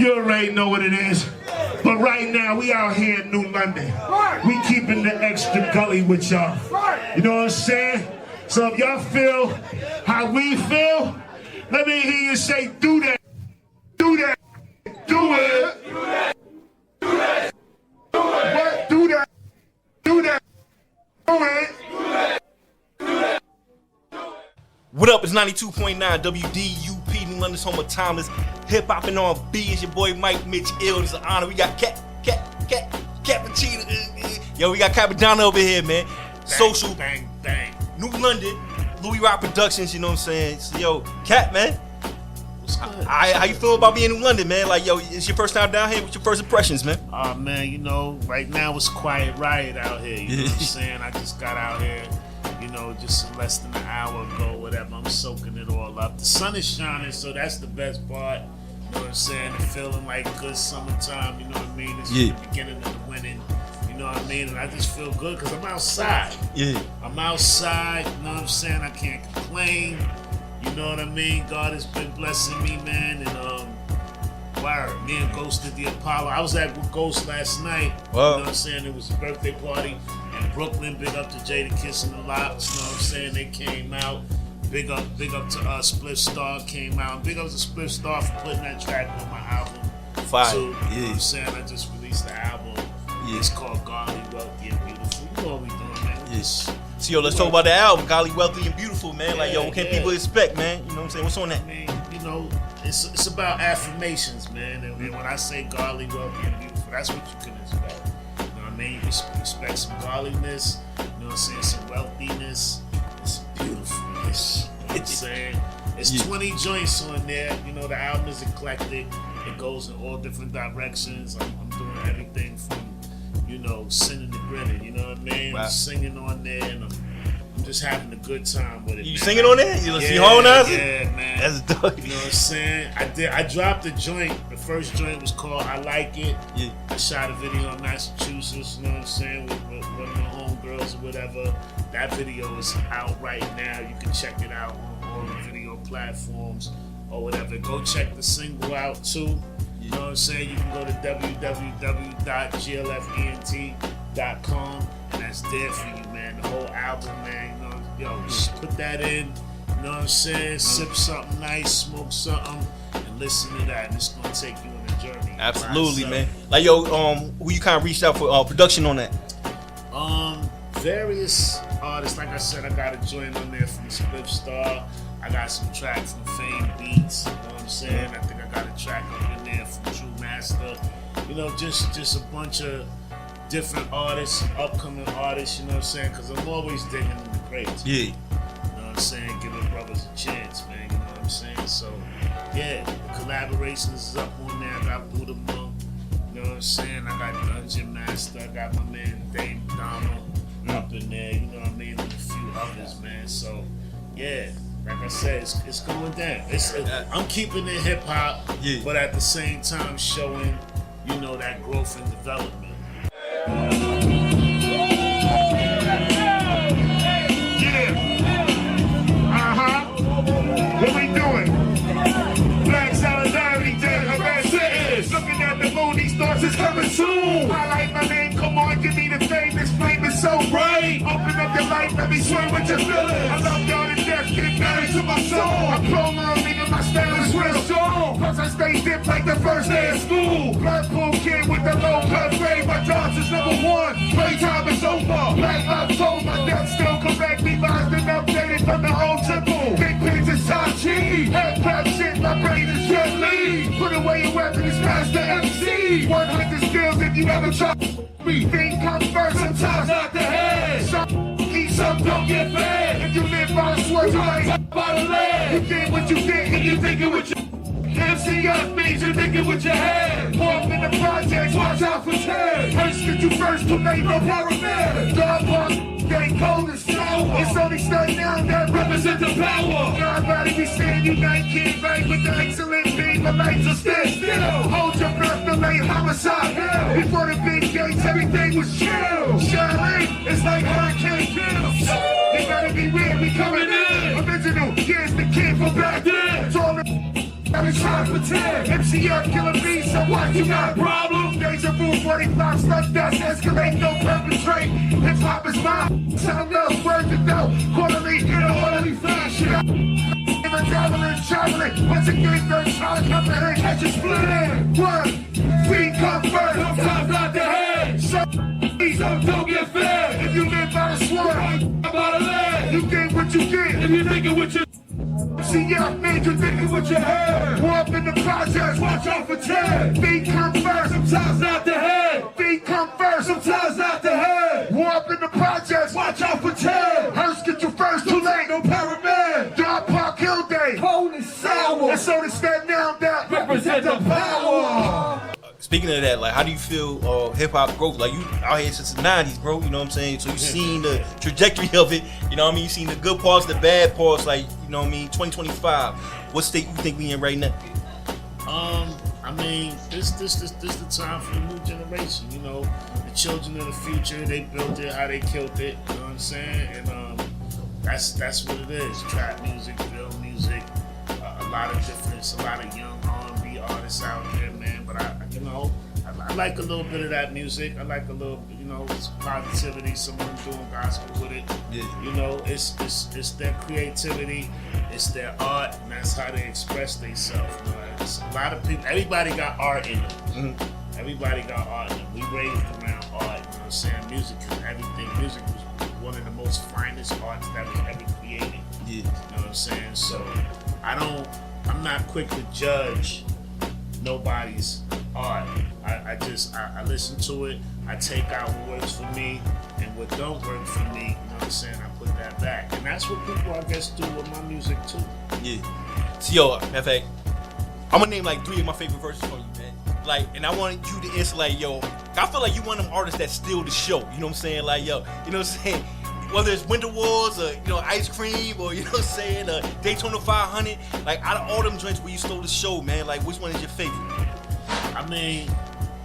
You already know what it is. But right now, we out here in New London. We keeping the extra gully with y'all. You know what I'm saying? So if y'all feel how we feel, let me hear you say, do that. Do that. Do it. Do that. Do that. What? Do that. Do that. Do it. What up? It's 92.9 WDUP, New London's home of timeless hip hop and R&B. It's your boy Mike Mitch Ill. It's an honor. We got Cappadonna. Yo, we got Cappadonna over here, man. Social Bang, bang. New London, Louis Rock Productions. You know what I'm saying? So, yo, Cap, man. What's good? How you feel about being in New London, man? Like, yo, it's your first time down here. What's your first impressions, man? Oh man, you know, right now it's quiet riot out here. You know what I'm saying? I just got out here. You know, just less than an hour ago, whatever. I'm soaking it all up. The sun is shining, so that's the best part. You know what I'm saying? And feeling like good summertime, you know what I mean? It's the beginning of the winter, you know what I mean? And I just feel good because I'm outside. Yeah. I'm outside, you know what I'm saying? I can't complain. You know what I mean? God has been blessing me, man. And, word, me and Ghost did the Apollo. I was at Ghost last night. Wow. You know what I'm saying? It was a birthday party. In Brooklyn, big up to Jada Kiss and the Locks, you know what I'm saying? They came out. Big up to Split Star came out. Big up to Split Star for putting that track on my album. Fire. So, you know what I'm saying? I just released the album. Yeah. It's called Godly, Wealthy, and Beautiful. You know what we doing, man? Yes. So, yo, let's talk about the album, Godly, Wealthy, and Beautiful, man. Like, yo, what can people expect, man? You know what I'm saying? What's on that? I mean, you know, it's about affirmations, man. And when I say Godly, Wealthy, and Beautiful, that's what you can expect. I mean, you expect some godliness, you know what I'm saying, some wealthiness, and some beautifulness. You know what I'm saying? It's 20 joints on there. You know, the album is eclectic. It goes in all different directions. I'm doing everything from, you know, singing to grinning, you know what I mean? Wow. I'm singing on there, and I'm just having a good time with it. You man. singing on there? You harmonizing? Yeah, man. That's dope. You know what I'm saying? I dropped a joint. The first joint was called I Like It. Yeah. I shot a video in Massachusetts, you know what I'm saying, with one of my homegirls or whatever. That video is out right now. You can check it out on all the video platforms or whatever. Go check the single out too. You know what I'm saying? You can go to www.glfent.com and that's there for you, man. The whole album, man. You know, yo, just put that in. You know what I'm saying? Sip something nice, smoke something, and listen to that. And it's gonna take you on a journey. Absolutely, man. Like, yo, who you kind of reached out for production on that? Various artists. Like I said, I got a joint on there from Split Star. I got some tracks from Fame Beats. You know what I'm saying? I think I got a track up in there from True Master. You know, just a bunch of different artists, upcoming artists. You know what I'm saying? Because I'm always digging in the crates. Yeah. You know what I'm saying? Giving brothers a chance, man. You know what I'm saying? So, yeah, the collaborations is up on there. I got Buddha Monk. You know what I'm saying? I got Dungeon Master. I got my man Dame Dama up in there. You know what I mean? And a few others, man. So, yeah. Like I said, it's going down. I'm keeping it hip hop, but at the same time showing, you know, that growth and development. What we doing? Black Solidarity Day, harassers. Looking at the moon, these thoughts is coming soon. Highlight my name, come on, give me the fame. This flame is so bright. Open up your life, let me swim with your feelings. I love y'all to death, get married to my soul. I'm prolonging and my style is real strong. Plus I stay dipped like the first day of school. Blackpool kid with the low blood grade. My dance is #1. Playtime is over. Black October, my death still correct. Revised and updated from the old temple. Big pigs is Sachi. Head pop shit, my brain is Jet Li. Put away your weapon, it's Master MC. 100 skills if you ever try me. Think comes first, sometimes not the head. Some eat some, don't get fed. If you live by the sword, you ain't by the lead. You did what you did, and you thinking with your MCF means you're thinking with your head. Walk in the projects, watch out for Ted. First get you first, to make no pyramid. God walk, they cold as snow. It's only starting now that represent the power. God rather be saying unite, kid, right with the excellent beam. The lights are stand still. Hold your breath, delay homicide hill. Before the big gates, everything was chill. Charlie, it's like hurricane kills. You better be weird, we coming in. Original, here's the kid from back then. Tall It's time for 10. MCR killing me, so what? You got a problem? Deja vu, 45 stuff that's escalate, no perpetrate. Hip hop is mine. Sound else, worth it though. Quarterly in a orderly fashion. Even traveling. Once again, they're trying to come ahead, catch a split. One, we come first. Sometimes not the head. So don't get fed. If you live by the sword, about a leg. You get what you get. If you thinking with your see y'all made you thinking with your head. War up in the projects, watch out for 10. Feet come first, sometimes not the head. Feet come first, sometimes not the head. War up in the projects, watch out for 10. Hearst get you first, too late, no pyramid. Dog Park Hill Day, cold and sour. And so to stand down that represent the power. Speaking of that, like, how do you feel hip hop growth? Like, you out here since the 90s, bro. You know what I'm saying? So you seen the trajectory of it. You know what I mean? You seen the good parts, the bad parts. Like, you know what I mean? 2025. What state you think we in right now? I mean, this the time for the new generation. You know, the children of the future. They built it, how they killed it. You know what I'm saying? And that's what it is. Trap music, film music, a lot of young R&B artists out there, man. But I like a little bit of that music. I like a little, you know, positivity. Some of them doing gospel with it. Yeah. You know, it's their creativity, it's their art, and that's how they express themselves. You know, it's a lot of people. Everybody got art in them. Mm-hmm. Everybody got art in them. We raised around art. You know what I'm saying? Music is everything. Music was one of the most finest arts that was ever created. Yeah. You know what I'm saying? So I'm not quick to judge nobody's art. I listen to it, I take out what works for me, and what don't work for me, you know what I'm saying, I put that back. And that's what people, I guess, do with my music too. Yeah. So yo, matter of fact, I'm gonna name like 3 of my favorite verses for you, man. Like, and I want you to answer like, yo, I feel like you one of them artists that steal the show, you know what I'm saying? Like, yo, you know what I'm saying? Whether it's Winter Wars or, you know, Ice Cream or, you know what I'm saying, Daytona 500, like, out of all them joints where you stole the show, man, like, which one is your favorite? I mean,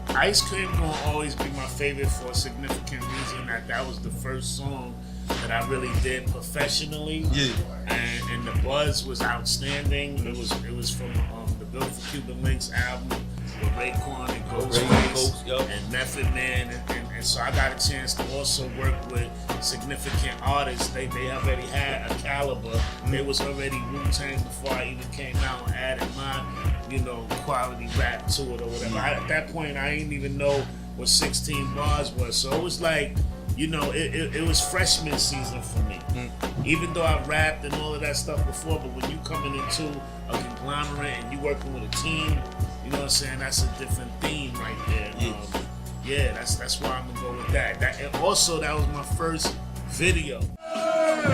Ice Cream gonna always be my favorite for a significant reason that was the first song that I really did professionally. Yeah. And the buzz was outstanding. It was from the Built for Cuban Links album with Raekwon and Ghostface and Method Man, and so I got a chance to also work with significant artists. They already had a caliber. They was already Wu-Tang before I even came out and added my, you know, quality rap to it or whatever. At that point, I didn't even know what 16 bars was, so it was like, you know, it was freshman season for me. Even though I rapped and all of that stuff before, but when you coming into a conglomerate and you working with a team, you know what I'm saying, that's a different theme right there. Yeah, that's why I'm gonna go with that. And also, that was my first video.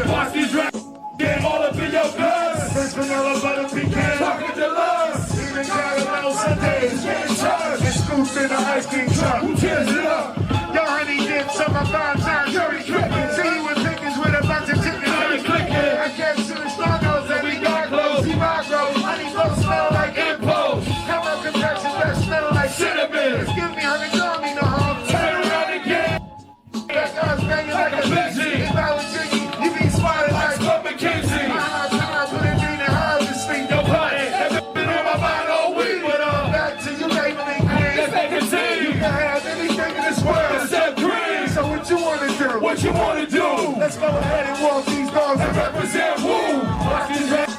Watch these rap, get all up in your blood. Fresh vanilla butter pecan, chocolate deluxe. Even caramel sundaes, getting charged. And scoops in the ice cream truck. Who tears it up? Your honey dips on my Valentine's dirty cricket. See you with pickings with a bunch of chickens. I can't see the struggles that we got close. See my growth, honey flow smell like impulse. Come on, confections that smell like cinnamon. Excuse me, honey, don't mean no harm. Turn around again. That guy's banging like a busy. If I was Jiggy, you be spotted like Club McKenzie. I put it in the house to sleep. No party. That's been on my mind all week. But back to you, labeling green. Let's make it see. You can have anything in this world except green. So what you wanna do? What you wanna do? Let's go ahead and walk these dogs and represent Wu. Watch these rap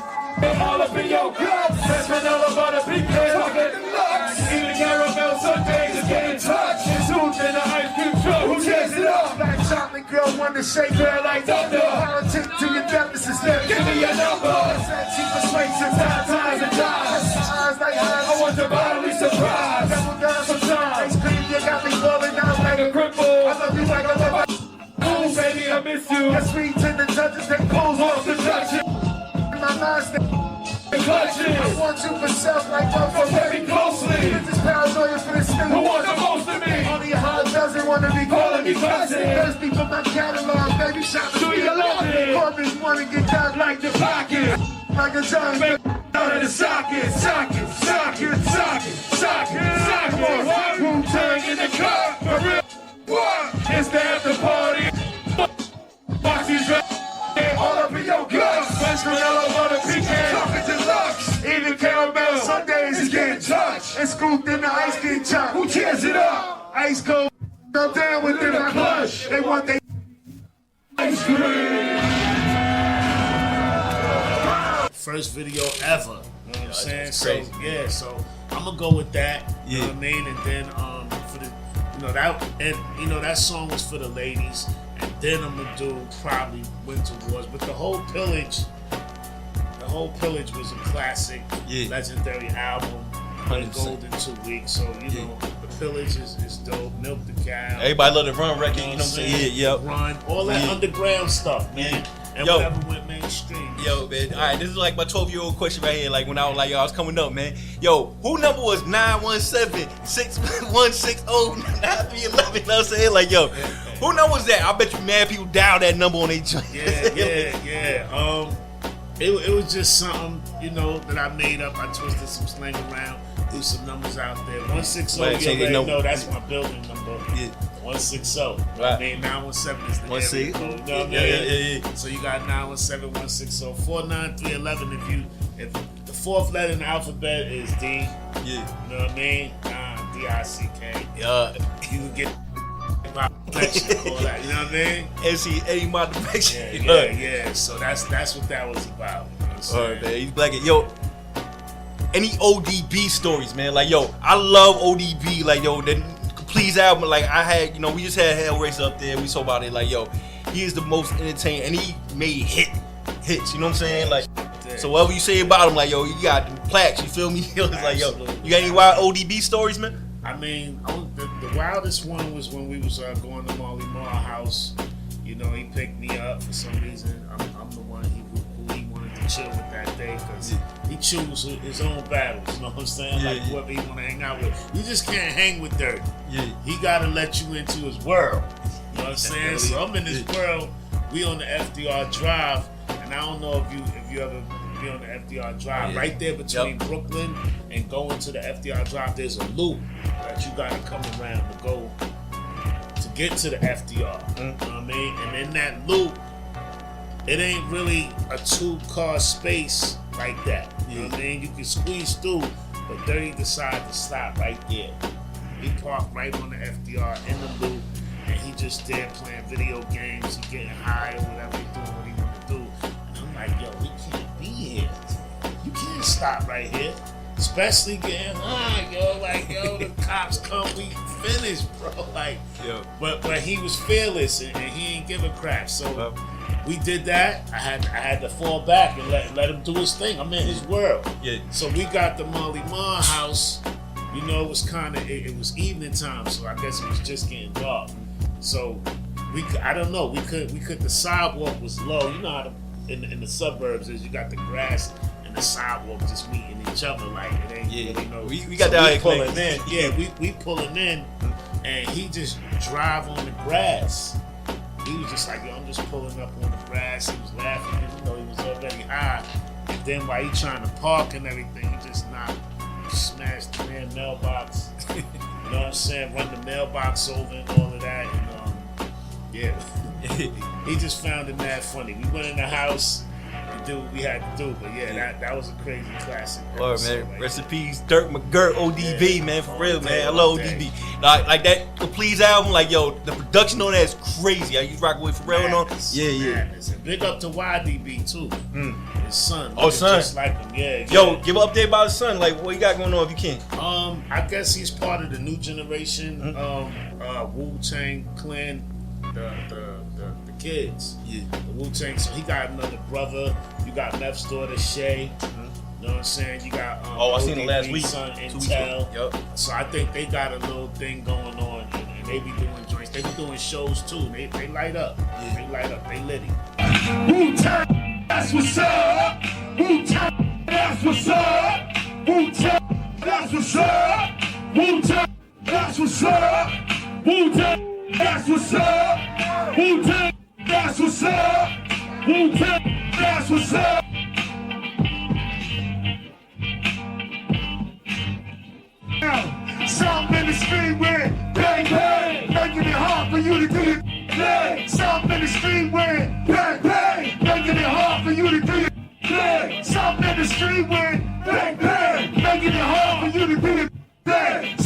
all up in your guts. Fresh vanilla butter pecan, chocolate deluxe. Eating caramel sundaes and getting touched. And Zoom in the ice cream truck. Who tears it up? Black chocolate girl, wonder shake girl like thunder. Politic to your deficits, then give me your number. Said she persuasive, times and times. Eyes like eyes, I want your bodily surprise. Double down sometimes. Ice cream, you got me falling down like a cripple. I love you like I love my ooh, baby, I miss you. That sweet tender touches that pulls off the junction. My mind stay clutching. I want you for self like one for very closely. This is paranoia for the state. Who wants the most of me? Only a hard doesn't want to be calling me cousin. Thirsty for my catalog, baby, shop do you love it? Corpus want to get down like the pocket. Like a giant baby out of the socket. Socket. Wu-Tang in the car, for real. What? It's the after party. Watch these rap. All up in your guts. Fresh vanilla butter pecan, chocolate deluxe. Even caramel sundae. ice get chopped. Who tears it up? Ice cold. I'm down with them. I push. They want they ice cream. First video ever. You know what I'm saying? So crazy. yeah, so I'm gonna go with that. You know Yeah. what I mean? And then for the that song was for the ladies. And then I'm gonna do probably Winter Wars. But the whole pillage was a classic, legendary album. 100%. Golden 2 weeks. So you know the pillage is dope. Milk the Cow. Everybody love the Run record, you know what I'm saying? Yeah, Run, all that underground stuff, man. And Yo. whatever went mainstream. Yo, man. All right, this is like my 12-year-old question right here. Like when I was like, yo, I was coming up, man. Yo, who number was 917-6160-9311? You know what I'm saying? Like, yo, who number was that? I bet you mad people dial that number on their joint. Yeah. It was just something, you know, that I made up. I twisted some slang around, threw some numbers out there. 160, you already know that's my building number. Yeah. 160. Right. I mean, 917 is the area code. You know what I mean? Yeah. So you got 917-160. 49311 if the fourth letter in the alphabet is D. Yeah. You know what I mean? D-I-C-K. Yeah. You can get my direction, all that. You know what I mean? MC Eddie my direction. Yeah. So that's what that was about. You know what I'm saying? Alright, man. He's black. Yo, any ODB stories, man? Like, yo, I love ODB. Like, yo, the Please album. Like, I had, you know, we just had Hellraiser up there. We talked about it. Like, yo, he is the most entertaining, and he made hits. You know what I'm saying? Like, so whatever you say about him, like, yo, you got the plaques. You feel me? It's like, yo, you got any wild ODB stories, man? I mean, the wildest one was when we was going to Marley Marl house. You know, he picked me up for some reason. I'm the one who he wanted to chill with that day because he chose his own battles. You know what I'm saying? Like whoever he want to hang out with. You just can't hang with dirt. Yeah. He got to let you into his world. You know what I'm saying? So I'm in his world. We on the FDR Drive, and I don't know if you ever be on the FDR Drive. Yeah. Right there between Brooklyn and going to the FDR Drive, there's a loop that you got to come around to go to get to the FDR. You know what I mean? And in that loop, it ain't really a 2-car space like that. You know what I mean? You can squeeze through, but Dirty decided to stop right there. He parked right on the FDR in the loop, and he just there playing video games, he getting high or whatever he doing what he want to do. And I'm like, yo, we can't be here. You can't stop right here. Especially getting high, yo. Like, yo, the cops come, we finished, bro. Like, but he was fearless and he ain't give a crap. So we did that. I had to fall back and let him do his thing. I'm in his world. Yeah. So we got the Marley Marl house. You know, it was kind of it was evening time, so I guess it was just getting dark. So I don't know. We could the sidewalk was low. You know how in the suburbs is you got the grass and the sidewalk just meeting each other, like it ain't really no. We got that pulling in. Yeah, we pulling in, and he just drive on the grass. He was just like, yo, I'm just pulling up on the grass. He was laughing because he was already high. And then while he trying to park and everything, he just smashed the damn mailbox. You know what I'm saying? Run the mailbox over and all of that. And he just found it mad funny. We went in the house and did what we had to do. But that was a crazy classic. Lord, man. Like rest in peace, Dirk McGirt, ODB, man. For real, man. I love ODB. Like that the Please album, like, yo, the production on that is crazy. You rock with Pharrell on. Yeah. And big up to YDB too. His son. Oh, son. Just like him. Yeah. Yo, give an update about his son. Like, what you got going on if you can? I guess he's part of the new generation. Wu-Tang Clan. The kids. Yeah. The Wu-Tang. So he got another brother. You got Meph's daughter Shay. You know what I'm saying? You got I seen him last week. Son Intel. Yep. So I think they got a little thing going on, and they be doing joints. They be doing shows too. They light up. Yeah. They light up. They litty. Wu-Tang, that's what's up. Wu-Tang, that's what's up. Wu-Tang, that's what's up. Wu-Tang, that's what's up. Wu-Tang, that's what's up. Wu-Tang, that's what's up. Wu-Tang, that's what's up. Something in the street with bang bang, making it hard for you to do your thing. Something in the street with bang bang, making it hard for you to do your thing. Something in the street with bang bang, making it hard for you to do your thing.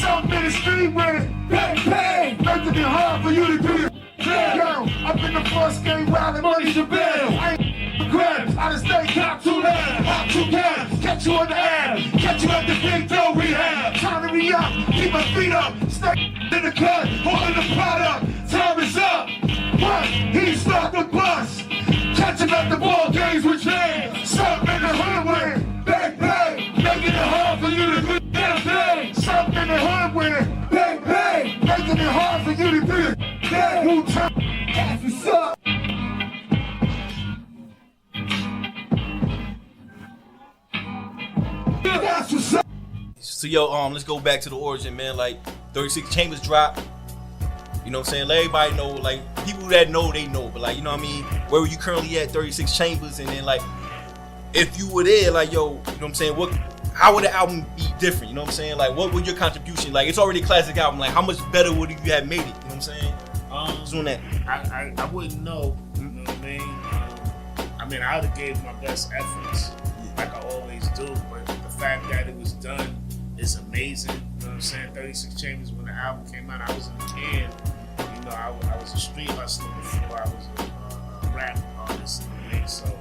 the street with it. Bang, bang. Making it hard for you to do your yo, up in the first game, riding money's your bill. I ain't grabs, I just stay cop too loud. Hop too cabs, catch you on the ab. Catch you at the big dough rehab. Time to me up, keep my feet up. Stay in the cut, holding the pot up. Time is up. What? He stopped the bus. Catch him at the ball games with James. Stop in the hood with it. Bang, bang. Making it hard for you to do your thing. Stop in the hood with it. Bang, bang. Making it hard for you to do your thing. Wu-Tang, that's what's up. That's what's up. So yo, let's go back to the origin, man. Like 36 Chambers drop. You know what I'm saying? Let everybody know, like people that know, they know. But like, you know what I mean? Where were you currently at 36 Chambers? And then like, if you were there, like yo, you know what I'm saying? How would the album be different? You know what I'm saying? Like, what would your contribution? Like, it's already a classic album. Like, how much better would you have made it? You know what I'm saying? On that. I wouldn't know. You know what I mean? I would have gave my best efforts, like I always do. But the fact that it was done is amazing. You know what I'm saying? 36 Chambers, when the album came out, I was in the can. You know, I was a street hustler before I was a rap artist. You know what I mean? So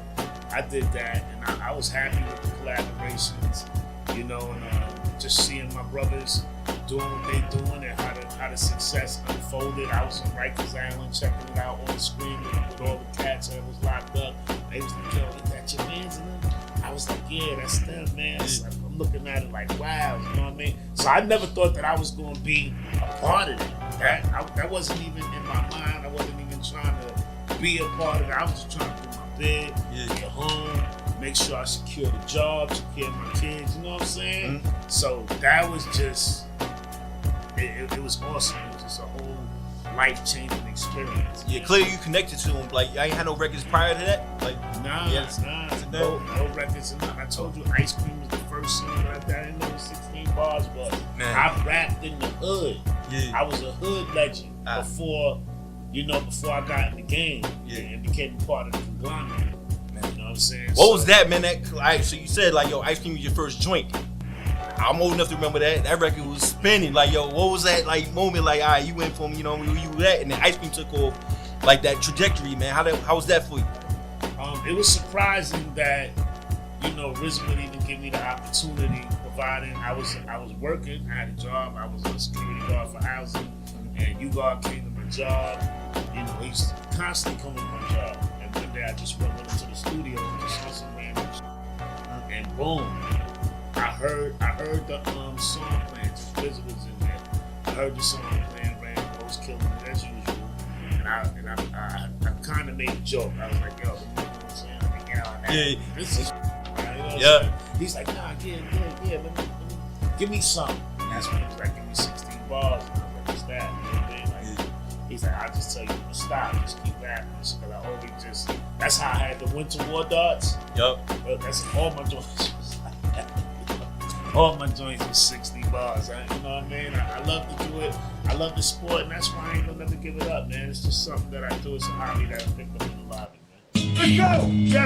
I did that, and I was happy with the collaborations. You know, and just seeing my brothers doing what they doing and how the success unfolded. I was on Rikers Island checking it out on the screen with all the cats that was locked up. They was like, yo, is that your mans in them? I was like, yeah, that's them, man. It's like, I'm looking at it like, wow, you know what I mean? So I never thought that I was going to be a part of it. That wasn't even in my mind. I wasn't even trying to be a part of it. I was just trying to do my bid, get home, make sure I secure the job, secure my kids, you know what I'm saying? Mm-hmm. So that was just, it was awesome. It was just a whole life-changing experience. Yeah, clearly you connected to him. Like, I ain't had no records prior to that? Like, no records. And I told you Ice Cream was the first song that I didn't know what 16 bars was. Man. I rapped in the hood. Yeah. I was a hood legend before I got in the game and became a part of the conglomerate. Man. You know what I'm saying? What was that, man? So you said, like, yo, Ice Cream was your first joint. I'm old enough to remember that. That record was spinning. Like, yo, what was that, like, moment? Like, all right, you went from, you know, where you were at, and then Ice Cream took off, like, that trajectory, man. How was that for you? It was surprising that, you know, Riz would even give me the opportunity, providing I was working. I had a job. I was a security guard for housing, and U-Guard came to my job. You know, he used to constantly come to my job. And one day I just went into the studio and just saw some random shit. And boom, I heard the song playing. Riz was in there. I heard the song playing. Rambo was killing it as usual. And I kind of made a joke. I was like, yo, you know what I'm saying? Like, yeah. This is, you know what I'm saying? He's like, nah, yeah, let me give me some. And that's when he was like, give me 16 bars. And I was like, what's that? You know what I mean? Like, he's like, I'll just tell you to stop, just keep rapping. Because I always that's how I had the Winter War Darts. Yup. That's all my joints was like that. All my joints was 60 bars. You know what I mean? I love to do it. I love the sport, and that's why I ain't gonna never give it up, man. It's just something that I do. It's a hobby that I picked up in the lobby, man. Let's go! Yo!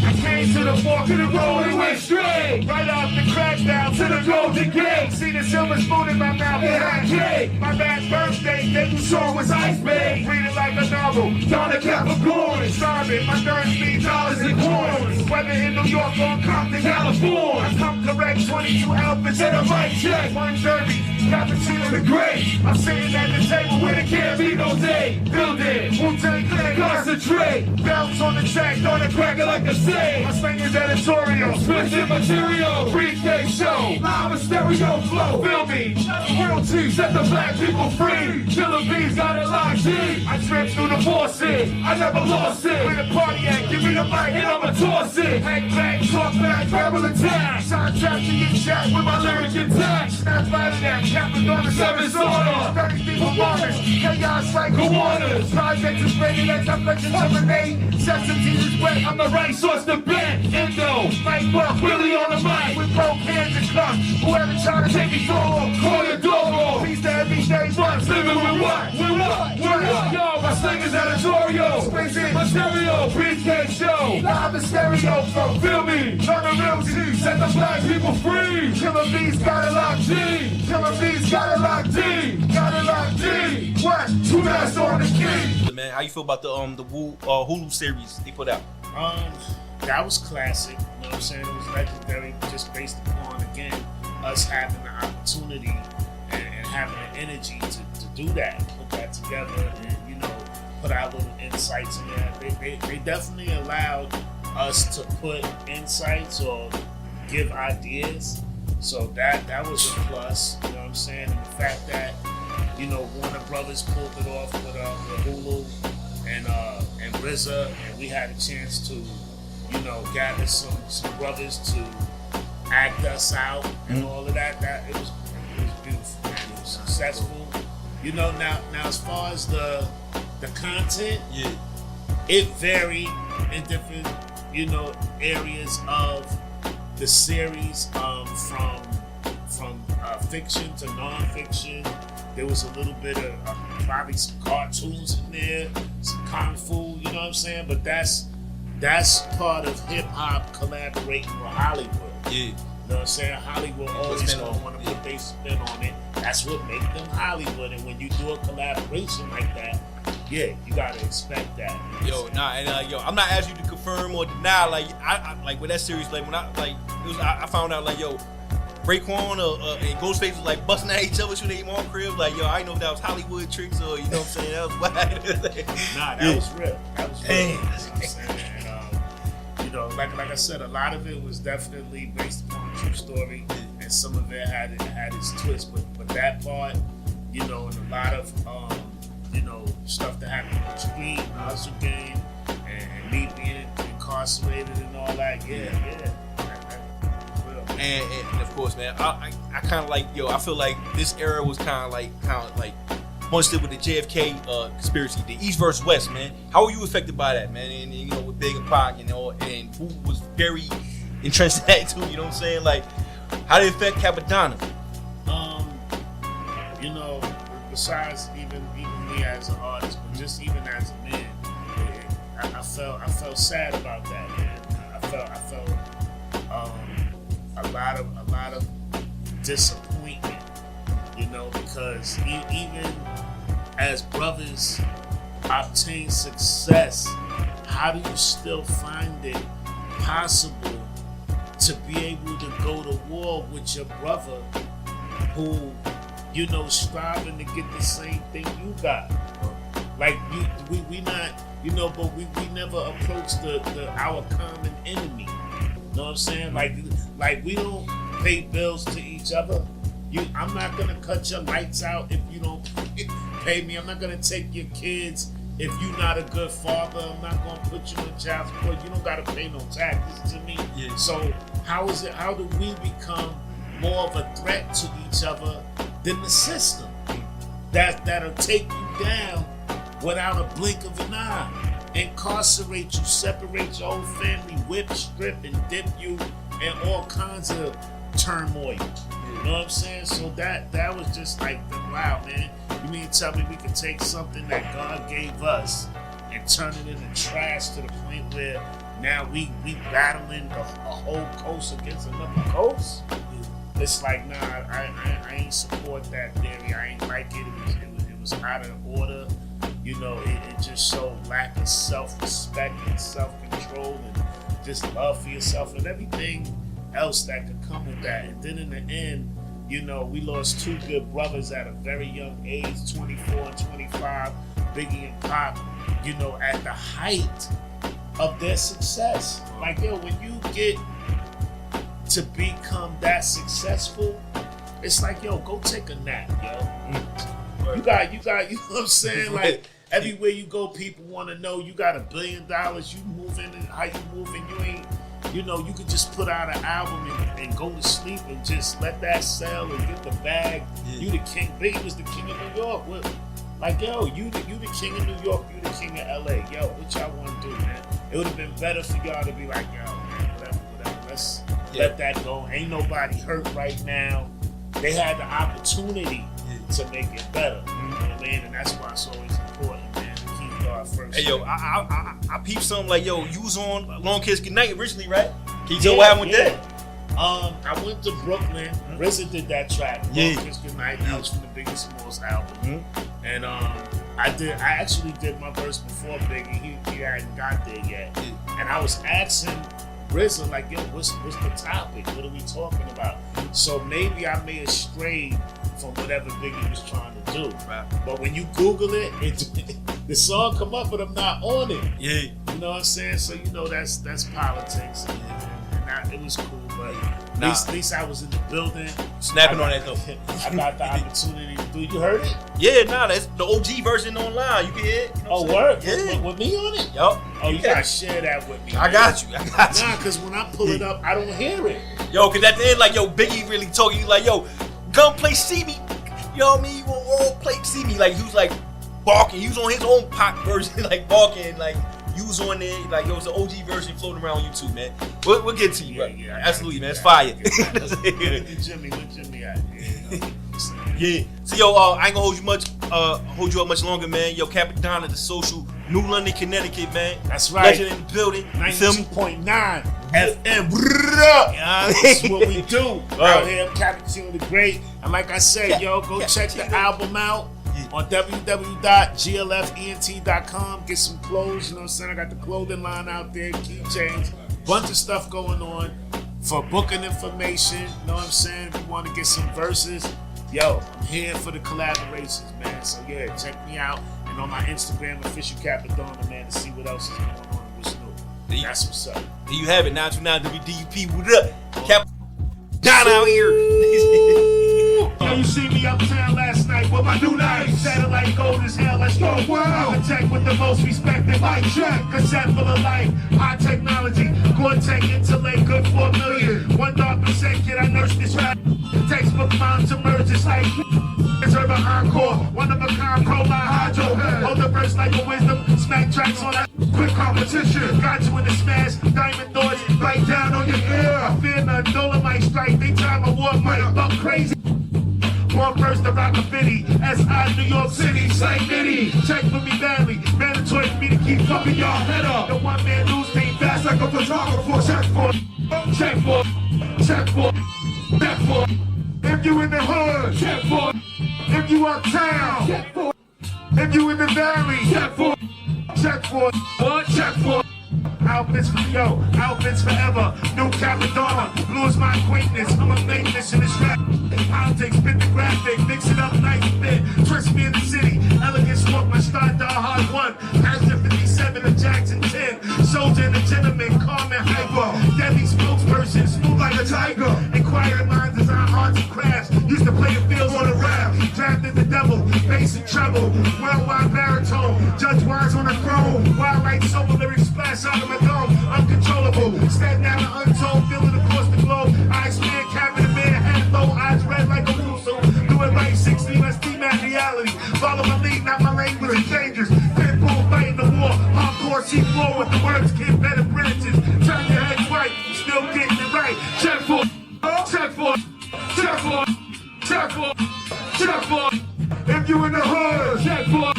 I came to the fork of the road and went straight. Right off the crack down to the Golden Gate. See the silver spoon in my mouth behind cake. My last birthday, debut song was Ice Bay. Read it like a novel. Donna Cappadonna. Starving, my thirst means dollars and coins. Whether in New York or Compton, California. I come correct, 22 outfits and a mic check. One derby, Cappuccino the Great. I'm sitting at the table where there can't be no day. Build it, Wu-Tang Clan, concentrate. Bounce on the track, on the cracker like a say. My slang is editorial, switching material. Briefcase show, live and stereo flow. Feel me, royalty, set the black people free. Killer bees got it locked in. I tripped through the forces, I never lost it. Where the party at, give me the mic and I'ma toss it. Hang back, talk back, verbal attack. Shot trap to get shot with my lyric intact. Snap out of that, Cappadonna, 7 soda. 30 people waters, chaos like Gowannas. Project is ready, let's up like a terminate. Sesame is wet, I'm the right source to bet. Endo, Mike Buck, Willie on the mic. With broke hands and cuffs. Whoever trying to take me through, call your dog. Peace to everyday months, living with what? With what? Yo, my sling is editorial. Space in my stereo, briefcase show. boom. Live in stereo, so feel me. Turn the real G, set the black people free. Killer bees got it locked G. Killer bees got it locked D. Got it locked D. What? Two last on the key. Man, how you feel about the Hulu series they put out? That was classic. You know what I'm saying? It was legendary, just based upon again us having the opportunity and having the energy to do that, put that together, and put our little insights in there. They definitely allowed us to put insights or give ideas. So that was a plus. You know what I'm saying? And the fact that Warner Brothers pulled it off with Hulu and RZA, and we had a chance to gather some brothers to act us out and all of that. It was beautiful. It was successful. Now as far as the content, it varied in different areas of the series, from fiction to non-fiction. There was a little bit of probably some cartoons in there, some kung fu, you know what I'm saying? But that's part of hip hop collaborating with Hollywood. Yeah. You know what I'm saying? Hollywood always gonna want to put their spin on it. That's what makes them Hollywood. And when you do a collaboration like that, you gotta expect that. I'm not asking you to confirm or deny. Like I with that series, like when I found out Raekwon and Ghostface was like busting at each other shooting their mom crib. Like, I know if that was Hollywood tricks or, you know what I'm saying, that was wild. Nah, that was real. That was real. You know what I'm saying? And, like I said, a lot of it was definitely based upon a true story, and some of it had its twist. But that part, and a lot of, stuff that happened on the street, hustle game, and me being incarcerated and all that, And of course, man, I kind of I feel like this era was kind of like much with the JFK conspiracy, the East versus West, man. How were you affected by that, man? And with Big and Pac, and who was very entrenched in that too. You know what I'm saying? Like, how did it affect Cappadonna? Besides even me as an artist, but just even as a man, I felt sad about that, man. I felt a lot of disappointment, because even as brothers obtain success, how do you still find it possible to be able to go to war with your brother who, striving to get the same thing you got? Like we not, but we never approached our common enemy. You know what I'm saying? Like we don't pay bills to each other. I'm not gonna cut your lights out if you don't pay me. I'm not gonna take your kids if you're not a good father. I'm not gonna put you in child support. You don't gotta pay no taxes to me. Yeah. So how do we become more of a threat to each other than the system that'll take you down without a blink of an eye, incarcerate you, separate your whole family, whip, strip, and dip you in all kinds of turmoil. You know what I'm saying? So that was just like, wow, man. You mean to tell me we can take something that God gave us and turn it into trash to the point where now we battling a whole coast against another coast? It's like, nah, I ain't support that theory. I ain't like it. It was out of order. It just showed lack of self-respect and self-control and just love for yourself and everything else that could come with that. And then in the end, we lost two good brothers at a very young age, 24 and 25, Biggie and Pac, at the height of their success. Like, when you get to become that successful, it's like, go take a nap, You got, you know what I'm saying? Like, everywhere you go, people want to know you got $1 billion, you moving, and how you moving, you ain't, you could just put out an album and go to sleep and just let that sell and get the bag. Yeah. You the king. Biggie was the king of New York. Like, you the king of New York, you the king of LA. What y'all want to do, man? It would have been better for y'all to be like, man, whatever. Let's let that go. Ain't nobody hurt right now. They had the opportunity to make it better. You know what I mean? And that's why it's always important, man, to keep God first. Hey, yo, I peeped something like, yo, you was on Long Kiss Goodnight originally, right? Can you tell what happened with that? I went to Brooklyn. RZA did that track. Yeah. Long Kiss Goodnight. That was from the Biggie Smalls album. And I actually did my verse before Biggie. He hadn't got there yet. And I was asking RZA, like, yo, what's the topic? What are we talking about? So maybe I may have strayed from whatever Biggie was trying to do. Right. But when you Google it, the song come up, but I'm not on it. Yeah. You know what I'm saying? So you know that's politics. And it was cool, but at least I was in the building. Snapping on that though. I got the opportunity to do. You heard it? Yeah, that's the OG version online. You can hear it. You know what I'm word? saying? With me on it? Yup. Oh, you gotta share that with me. I got you. Nah, because when I pull it up, I don't hear it. Yo, because at the end, like, yo, Biggie really talking. He's like, yo, gunplay, see me. You know what I mean? You won't play, see me. Like, he was like barking. He was on his own pop version, like barking. Like, you was on there. Like, yo, it was the OG version floating around on YouTube, man. We'll get to you, bro. Yeah, absolutely, man. It's fire. With Jimmy at? Yeah. So, yo, I ain't gonna hold you up much longer, man. Yo, Cappadonna, the social, New London, Connecticut, man. That's right. Legend in the building. You feel me? 92.9 FM. Yeah, That's what we do out here. Cappadonna the Great. And like I said, yo, go check the album out on www.glfent.com. Get some clothes, you know what I'm saying? I got the clothing line out there, keychains, bunch of stuff going on. For booking information, you know what I'm saying? If you want to get some verses, yo, I'm here for the collaborations, man. So yeah, check me out. And on my Instagram, official Cappadonna, man, to see what else is going on and what's new. That's what's up. There you have it, 929 WDUP. What up? Cappadonna out here. Yo, you see me uptown last night with my new knife. Satellite gold as hell, let's go. Wow. Architect with the most respected mic check. Cassette full of life, high technology. Gore-Tex intellect, good for $1 million. 1% kid, I nursed this rap. Textbook moms emerge, it's like it's urban encore. One of a kind, pro my hydro. Hold the verse like a wisdom. Smack tracks on that quick competition. Got you in the smash, diamond thoughts, bite down on your ear. I fear none, Dolomite strike. Big time award money, buck crazy. One verse to Rockafitty, S.I. New York City, Slang Nitty. Check for me badly, mandatory for me to keep fucking y'all head up. The one man news team fast like a photographer. Check for, check for, check for, check for. If you in the hood, check for. If you uptown, check for. If you in the valley, check for. Check for, what? Check for. Outfits for yo, outfits forever. New Cappadonna, blue is my acquaintance. I'm a maintenance in this rap. Politics, spit the graphic, mix it up nice fit. Twist me in the city, elegant smoke, my star die hard one. Pastor 57 of Jackson 10. Soldier and a gentleman, calm and hyper. Deadly spokesperson, smooth like a tiger. Inquiring minds, design arts and crafts. Used to play the fields on the rap. Drafted the devil, bass and treble. Worldwide baritone, Judge Wise on the throne. Wild like sober lyrics splash out of my dome. Uncontrollable, stand down and untold, feeling across the globe. I expand cabin and man, head low, eyes red like a Russo. Do it right, 60, let's team at reality. Follow my lead, not my language, it's dangerous. Pitbull fighting the war, hardcore C4 with the words, kid better branches. Turn your head right, still getting it right. Check for, check for, check for, check for, check for. If you in the hood, check for.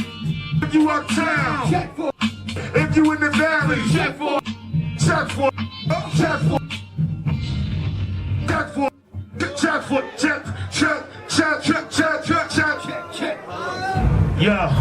If you uptown, check for. If you in the valley, check for, check for, check for, check for, check for, check, check, check, check, check, check, check, check. Yeah.